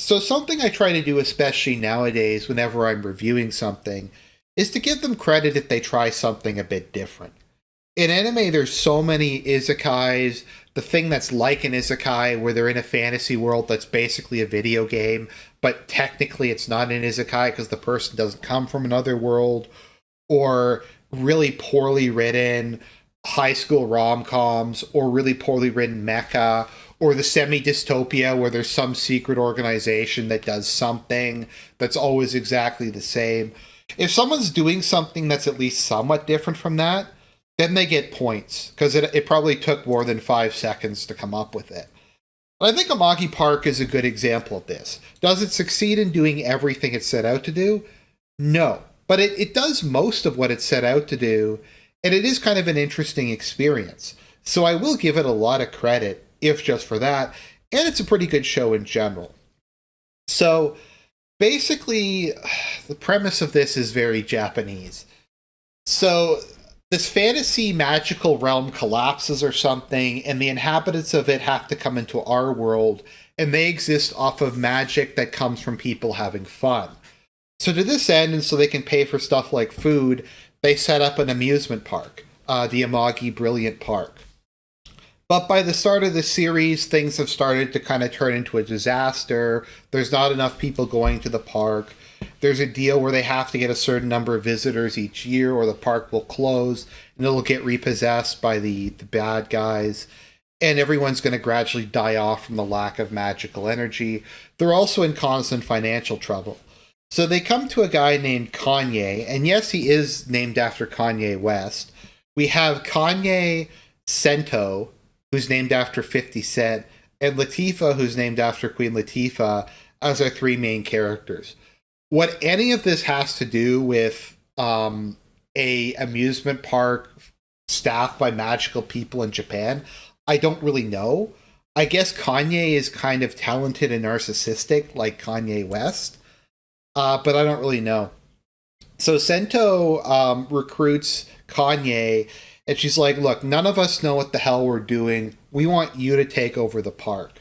So something I try to do, especially nowadays, whenever I'm reviewing something, is to give them credit if they try something a bit different. In anime, there's so many isekais. The thing that's like an isekai, where they're in a fantasy world that's basically a video game, but technically it's not an isekai because the person doesn't come from another world, or really poorly written high school rom-coms, or really poorly written mecha, or the semi-dystopia where there's some secret organization that does something that's always exactly the same. If someone's doing something that's at least somewhat different from that, then they get points, because it probably took more than 5 seconds to come up with it. And I think Amagi Park is a good example of this. Does it succeed in doing everything it set out to do? No. But it does most of what it set out to do, and it is kind of an interesting experience. So I will give it a lot of credit, if just for that, and it's a pretty good show in general. So basically, the premise of this is very Japanese. So this fantasy magical realm collapses or something, and the inhabitants of it have to come into our world, and they exist off of magic that comes from people having fun. So to this end, and so they can pay for stuff like food, they set up an amusement park, the Amagi Brilliant Park. But by the start of the series, things have started to kind of turn into a disaster. There's not enough people going to the park. There's a deal where they have to get a certain number of visitors each year or the park will close and it'll get repossessed by the bad guys. And everyone's going to gradually die off from the lack of magical energy. They're also in constant financial trouble. So they come to a guy named Kanye, and yes, he is named after Kanye West. We have Kanye Sento, who's named after 50 Cent, and Latifah, who's named after Queen Latifah, as our three main characters. What any of this has to do with a amusement park staffed by magical people in Japan, I don't really know. I guess Kanye is kind of talented and narcissistic, like Kanye West. But I don't really know. So Sento recruits Kanye, and she's like, look, none of us know what the hell we're doing. We want you to take over the park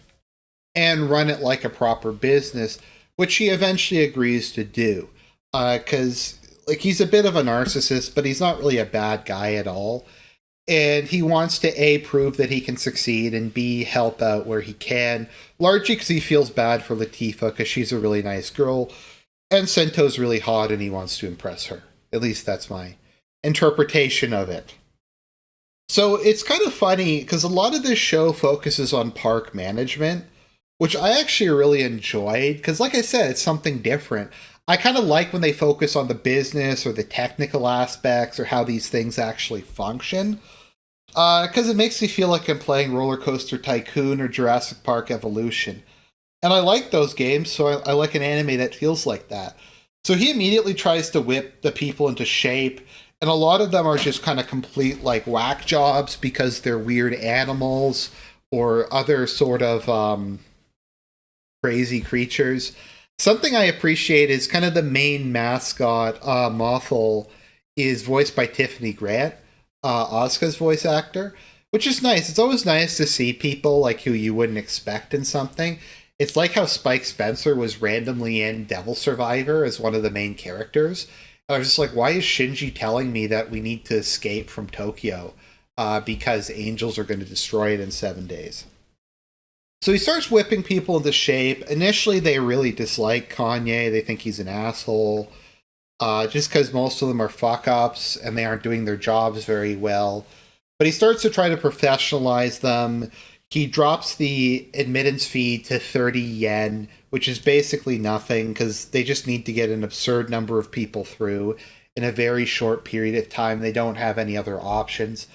and run it like a proper business, which he eventually agrees to do. Because like he's a bit of a narcissist, but he's not really a bad guy at all. And he wants to A, prove that he can succeed, and B, help out where he can, largely because he feels bad for Latifah because she's a really nice girl. And Sento's really hot and he wants to impress her. At least that's my interpretation of it. So it's kind of funny because a lot of this show focuses on park management, which I actually really enjoyed because, like I said, it's something different. I kind of like when they focus on the business or the technical aspects or how these things actually function. Because it makes me feel like I'm playing Roller Coaster Tycoon or Jurassic Park Evolution. And I like those games, so I like an anime that feels like that. So he immediately tries to whip the people into shape, and a lot of them are just kind of complete, like, whack jobs because they're weird animals or other sort of crazy creatures. Something I appreciate is kind of the main mascot, Mothel, is voiced by Tiffany Grant, Asuka's voice actor, which is nice. It's always nice to see people, like, who you wouldn't expect in something. It's like how Spike Spencer was randomly in Devil Survivor as one of the main characters. And I was just like, why is Shinji telling me that we need to escape from Tokyo because angels are going to destroy it in 7 days? So he starts whipping people into shape. Initially, they really dislike Kanye. They think he's an asshole. Just because most of them are fuck-ups and they aren't doing their jobs very well. But he starts to try to professionalize them. He drops the admittance fee to 30 yen, which is basically nothing because they just need to get an absurd number of people through in a very short period of time. They don't have any other options.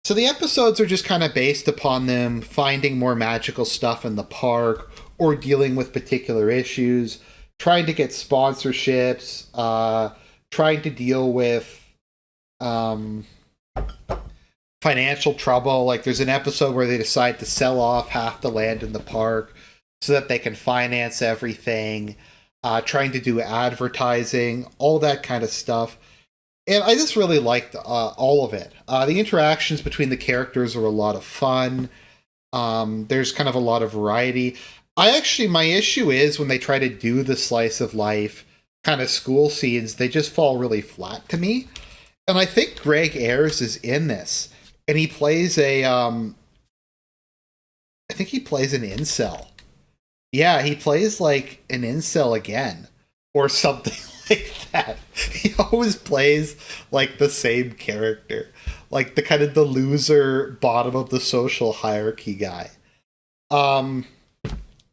So the episodes are just kind of based upon them finding more magical stuff in the park or dealing with particular issues, trying to get sponsorships, trying to deal with financial trouble. Like there's an episode where they decide to sell off half the land in the park so that they can finance everything, trying to do advertising, all that kind of stuff. And I just really liked all of it. The interactions between the characters are a lot of fun. There's kind of a lot of variety. My issue is when they try to do the slice of life kind of school scenes, they just fall really flat to me. And I think Greg Ayres is in this, and he plays I think he plays an incel. Yeah, he plays like an incel again, or something like that. He always plays like the same character, like the kind of the loser, bottom of the social hierarchy guy. Um,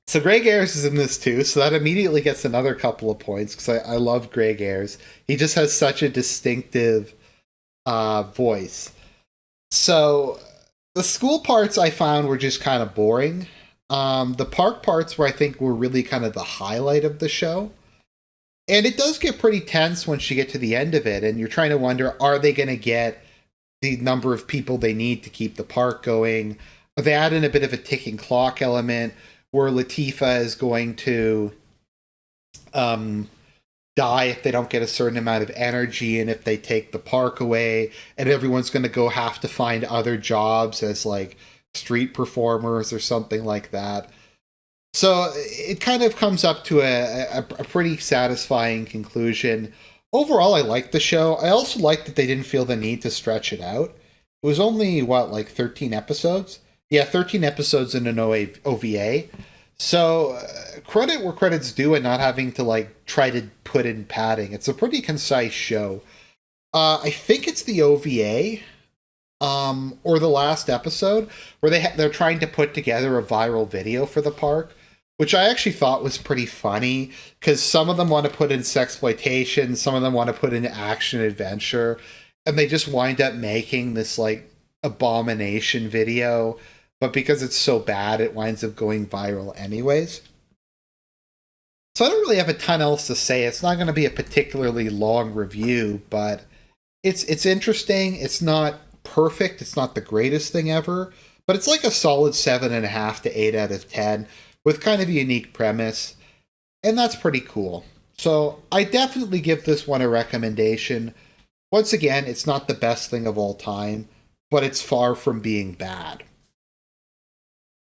so Greg Ayres is in this too, so that immediately gets another couple of points because I love Greg Ayres. He just has such a distinctive voice. So the school parts I found were just kind of boring. The park parts were I think were really kind of the highlight of the show. And it does get pretty tense once you get to the end of it, and you're trying to wonder, are they going to get the number of people they need to keep the park going? They add in a bit of a ticking clock element where Latifah is going to um, die if they don't get a certain amount of energy, and if they take the park away, and everyone's going to go have to find other jobs as like street performers or something like that. So it kind of comes up to a pretty satisfying conclusion. Overall, I liked the show. I also liked that they didn't feel the need to stretch it out. It was only, what, like 13 episodes? Yeah, 13 episodes in an OVA. So credit where credit's due and not having to, like, try to put in padding. It's a pretty concise show. I think it's the OVA, or the last episode, where they're trying to put together a viral video for the park, which I actually thought was pretty funny because some of them want to put in sexploitation, some of them want to put in action adventure, and they just wind up making this like abomination video. But because it's so bad, it winds up going viral anyways. So I don't really have a ton else to say. It's not going to be a particularly long review, but it's interesting. It's not perfect. It's not the greatest thing ever, but it's like a solid 7.5 to 8 out of 10 with kind of a unique premise, and that's pretty cool. So I definitely give this one a recommendation. Once again, it's not the best thing of all time, but it's far from being bad.